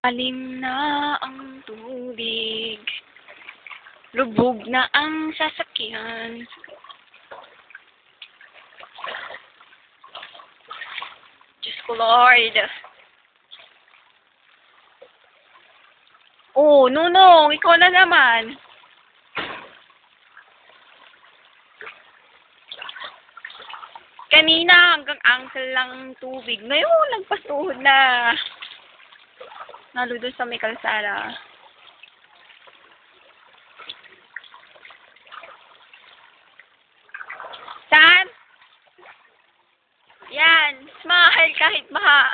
Alim na ang tubig, lubog na ang sasakyan. Diyos ko, Lord. Oh, Nunong, ikaw na naman. Kanina hanggang ankle lang ang tubig. Ngayon, nagpasuhod na. Lalo doon sa may kalsada. Saan? Yan. Smile kahit maha.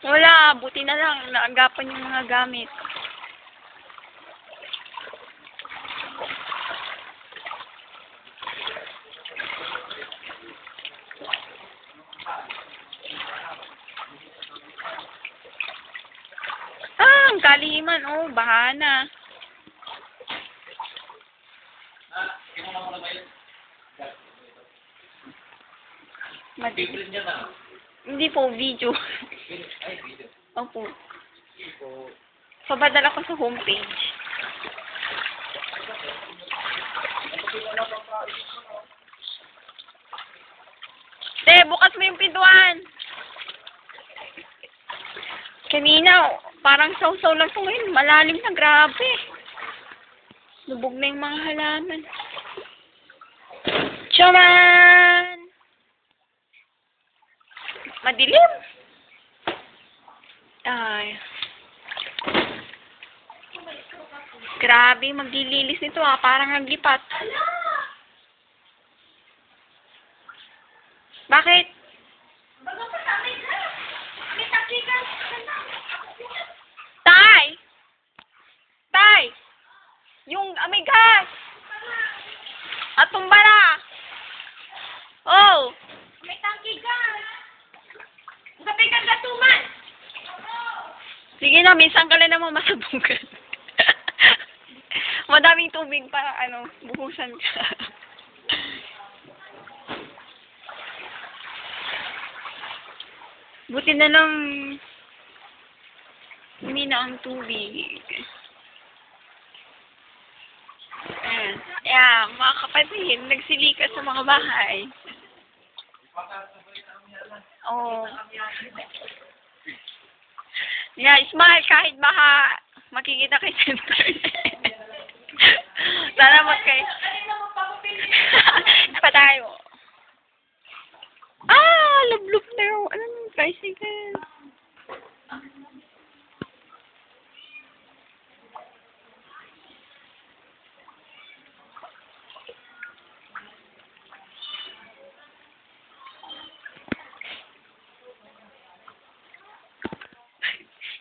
Wala. Buti na lang. Naagapan yung mga gamit. Ang kaliman, oh, baha na. Hindi po, video. Opo. Papadala ko sa homepage. Bukas mo yung pintuan. Kanina, parang saw-saw lang ito ngayon. Malalim na, grabe. Lubog na yung mga halaman. Chaman! Madilim. Ay. Grabe, maglililis nito parang naglipat. Bakit? Tay! Tay! Yung amigas! At tumba na! Oh! May tangki gas! Gabi kang gatuman! Sige na, minsan ka lang naman masabungan. Madaming tubig para, buhusan ka. Buti na lang humina ang tubig. Ayan. Ayan, mga kapatid, nagsilika sa mga bahay. Oh. Yeah, smile kahit baka makikita kay center. Sana magkay. Pa tayo. Lublub na yun. Anong tricycle?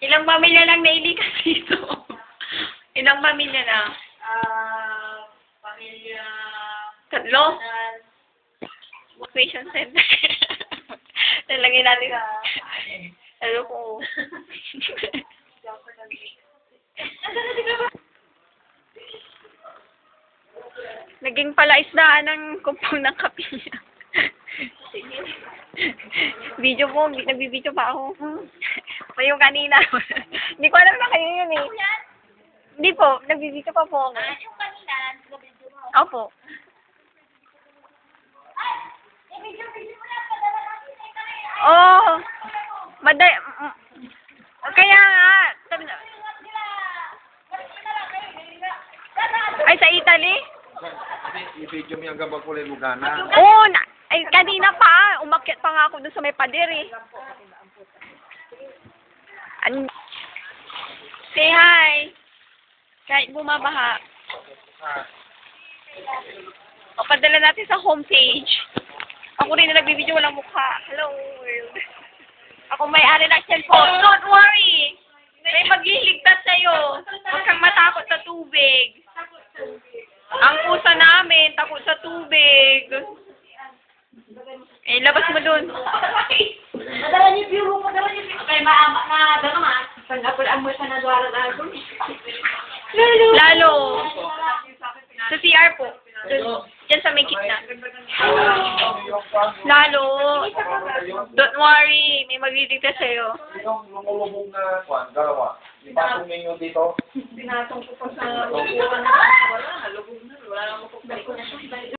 Ilang pamilya lang nailikas dito? Ilang pamilya na? Pamilya... Tatlo? Evacuation center. Talagay natin. Ano ko? Naging palaisdaan ng kumpong ng kapilya. Video po, nagbibideo pa ako. O yung kanina. Hindi ko alam na kayo yun eh. Hindi po, nagbibideo pa po ako. Yung kanina, nagbibideo mo? Opo. Video mo na, padala natin sa ikaw. Oh, kaya nga, ay sa Italy? I-video mo yung gabang kulay Lugana. Oo, ay kanina pa, umakyat pa nga ako dun sa may pader eh. Say hi. Kahit bumabaha. O, padala natin sa homepage. Ako rin na nagbibideo, walang mukha. Hello world. Ako may-ari ng cellphone. Don't worry. May magliligtas sa'yo. Huwag kang matakot sa tubig. Ang pusa namin, takot sa tubig. Eh, labas mo dun. Madala niyo biro, madala niyo biro. Okay, madala ma. Pag-apulaan mo siya na dwara-dwara. Lalo. Sa CR po. Diyan sa may gitna. Lalo. Don't worry, may magliligtas sa'yo. Yung lumulubog na kwan, dalawa. Ipatong ninyo dito. Pinatong ko pa sa upuan na